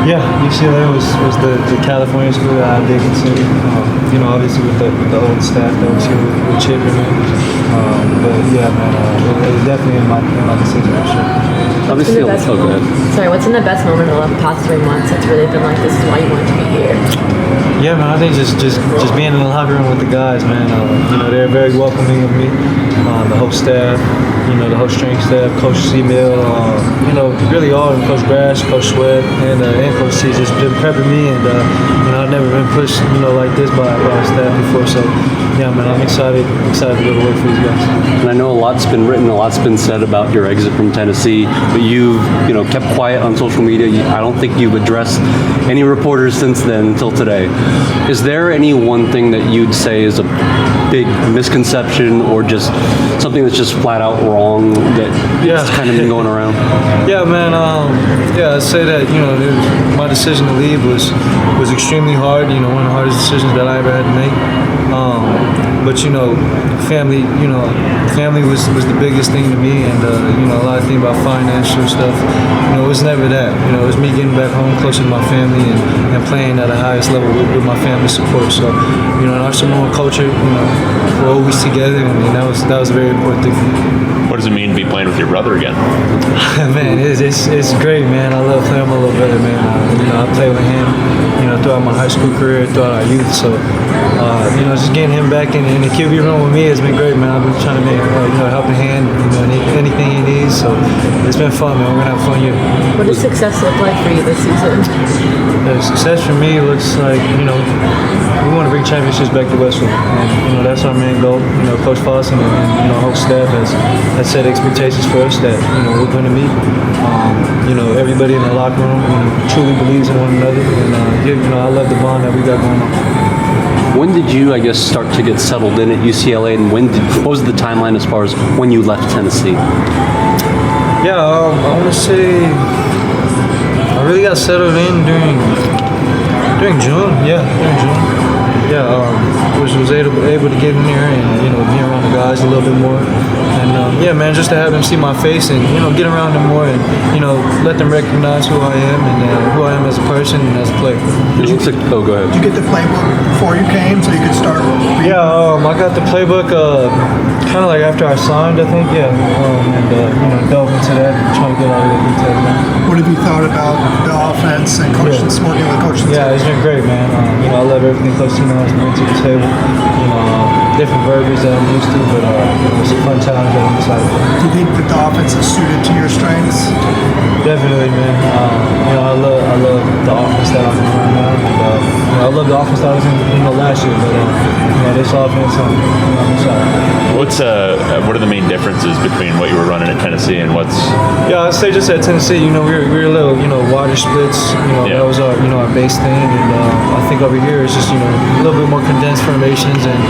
Yeah, UCLA was the California school that I did consider. Obviously with the old staff that was here with Chip and them. But yeah, man, it was definitely in my decision for sure. Obviously, go ahead. Sorry, what's in the best moment of the past 3 months that's really been like, this is why you wanted to be here? Yeah, man, I think just being in the locker room with the guys, man. They're very welcoming of me. The whole staff, the whole strength staff, Coach C-Mill, really all of them, Coach Brash, Coach Sweat, and Coach C just been prepping me, and I've never been pushed, like this by our staff before. So, yeah, man, I'm excited to go to work for these guys. And I know a lot's been written, a lot's been said about your exit from Tennessee, but you've kept quiet on social media. I don't think you've addressed any reporters since then until today. Is there any one thing that you'd say is a big misconception or just something that's just flat out wrong that's kind of been going around? Yeah, man. I'd say that my decision to leave was extremely hard. One of the hardest decisions that I ever had to make. But family was the biggest thing to me, and a lot of things about financial stuff. It was never that. It was me getting back home closer to my family and playing at the highest level with my family support. So, in our Samoan culture, we're always together, and that was a very important thing for me. What does it mean to be playing with your brother again? Man, it's great, man. I love playing with my little brother, man. I played with him, throughout my high school career, throughout our youth. So, just getting him back in the QB room with me has been great, man. I've been trying to make, a helping hand, anything he needs. So, it's been fun, man. We're gonna have a fun year. What does success look like for you this season? Success for me looks like, we want to bring championships back to Westwood, and that's our main goal. Coach Foss and our whole staff has set expectations for us that we're going to meet. Everybody in the locker room truly believes in one another, and I love the bond that we got going on. When did you, start to get settled in at UCLA, and what was the timeline as far as when you left Tennessee? Yeah, I want to say I really got settled in during June. Yeah, during June. Yeah, was able to get in there and be around the guys a little bit more, and man, just to have them see my face and get around them more and let them recognize who I am and who I am as a person and as a player. Go ahead. Did you get the playbook before you came so you could start? Yeah, I got the playbook kind of like after I signed, I think. Yeah, and delve into that and try to get all the details down. What have you thought about the offense and working with coaches? Yeah, it's been great, man. I love everything Coach Tino has bring to the table. Different verbiage that I'm used to, but it's a fun challenge that I'm excited for. Do you think that the offense is suited to your strengths? Definitely, man. I love the offense that I'm in right now. And, I love the offense that I was in last year, but this offense, I'm excited. What are the main differences between what you were running at Tennessee and what's? Yeah, I'd say just at Tennessee, we were a little, wider splits. That was our, our base thing, and I think over here it's just, a little bit more condensed formations and,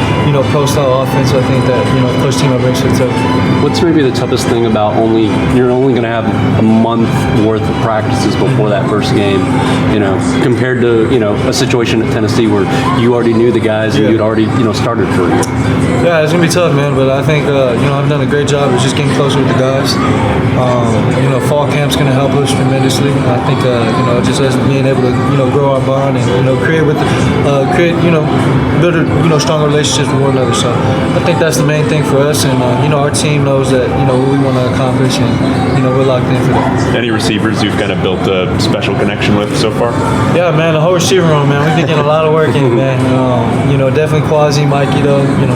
pro-style offense. So I think that, Coach Tino brings to the table. What's maybe the toughest thing about you're only going to have a month worth of practices before that first game, compared to, a situation at Tennessee where you already knew the guys and you'd already, started for you? Yeah, it's going to be tough, man, but I think, I've done a great job of just getting closer with the guys. Fall camp's going to help us tremendously. I think, just us being able to, grow our bond and, build stronger relationships with one another. So I think that's the main thing for us, and, our team knows that, what we want to accomplish, and, we're locked in for that. Any receivers you've kind of built a special connection with so far? Yeah, man, the whole receiver room, man. We've been getting a lot of work in, man. Definitely Quasi, Mikey,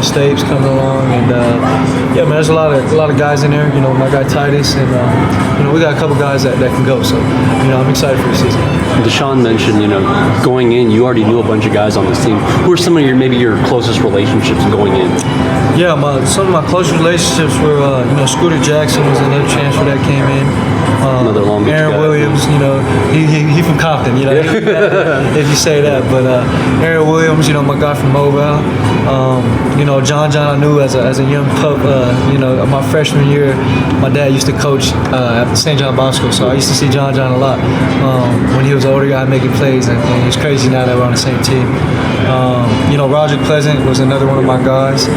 Stapes coming along, and man, there's a lot of guys in there. My guy Titus, and we got a couple guys that can go. So I'm excited for the season. Deshaun mentioned, going in, you already knew a bunch of guys on this team. Who are some of your closest relationships going in? Yeah, some of my closest relationships were, Scooter Jackson was another transfer that came in. Another Long Beach Aaron guy. Williams, he from Compton, if you say that. But Aaron Williams, my guy from Mobile. John I knew as a young pup. My freshman year, my dad used to coach at St. John Bosco, so I used to see John a lot when he was an older guy making plays, and it's crazy now that we're on the same team. Roger Pleasant was another one of my guys.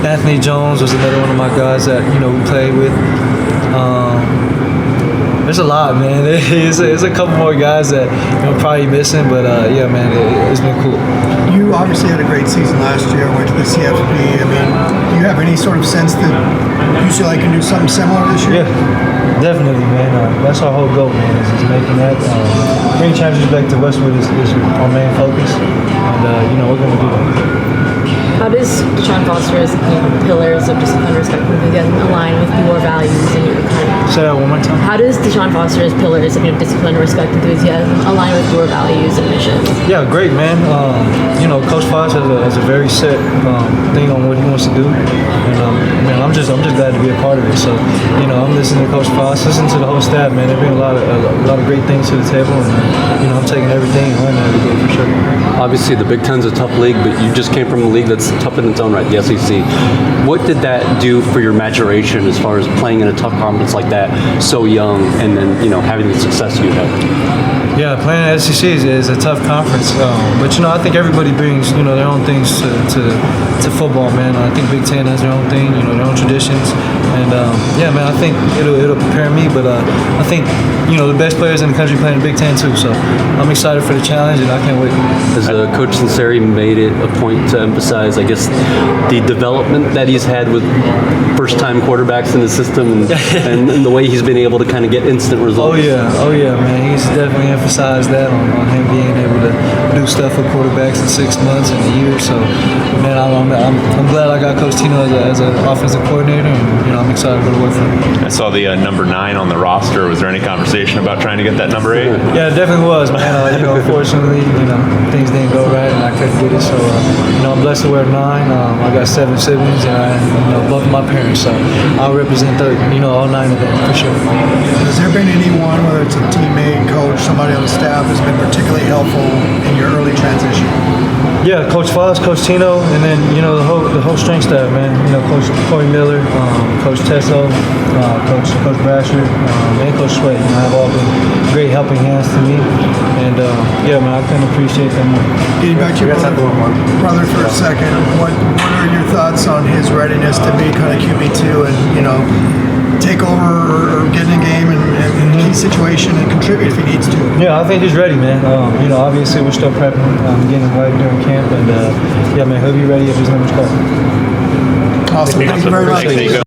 Anthony Jones was another one of my guys that we played with. There's a lot, man. There's a couple more guys that probably missing, but yeah, man, it's been cool. You obviously had a great season last year, went to the CFP. I mean, do you have any sort of sense that UCLA can do something similar this year? Yeah, definitely, man. That's our whole goal, man, is making that. Bringing championships back to Westwood is our main focus, and we're going to do that. How does Deshaun Foster's pillars of discipline, respect, and enthusiasm align with your values and your kind of? Say that one more time. How does Deshaun Foster's pillars of discipline, respect, and enthusiasm align with your values and missions? Yeah, great, man. Coach Foster has a very set thing on what he wants to do, and man, I'm just glad to be a part of it. So, I'm listening to Coach Foster, listening to the whole staff, man. They bring a lot of great things to the table, and I'm taking everything and learning every day for sure. Obviously, the Big Ten's a tough league, but you just came from a league that's tough in its own right, the SEC. What did that do for your maturation as far as playing in a tough conference like that so young, and then having the success you had? Yeah, playing at SEC is a tough conference, but I think everybody brings their own things to football, man. I think Big Ten has their own thing, their own traditions, and yeah, man, I think it'll prepare me. But I think the best players in the country playing the Big Ten too, so I'm excited for the challenge, and I can't wait. Has Coach Sinceri made it a point to emphasize, I guess, the development that he's had with first-time quarterbacks in the system, and the way he's been able to kind of get instant results? Oh yeah, man. He's definitely emphasized that on him being able to do stuff with quarterbacks in 6 months and a year. So, man, I'm glad I got Coach Tino as an offensive coordinator, and I'm excited to go to work for him. I saw the number 9 on the roster. Was there any conversation about trying to get that number 8? Yeah, it definitely was, man. Unfortunately, things didn't go right, and I couldn't get it. So, I'm blessed to wear 9. I got 7 siblings, and both of my parents. So, I'll represent all 9 of them for sure. Has there been anyone, whether it's a teammate, coach, somebody on the staff, has been particularly helpful in your early transition? Yeah, Coach Foss, Coach Tino, and then the whole strength staff, man. Coach Corey Miller, Coach Tesso, Coach Brasher, and Coach Sway. Have all been great helping hands to me, and yeah, man, I couldn't appreciate them more. Getting back to your brother for a second, what are your thoughts on his readiness to be kind of QB2 and take over or get in a game and in a key situation and contribute if he needs to? Yeah, I think he's ready, man. Obviously we're still prepping, getting him right during camp, and yeah, man, he'll be ready if his number's called. Awesome. Thank you very much. Thanks, Nico.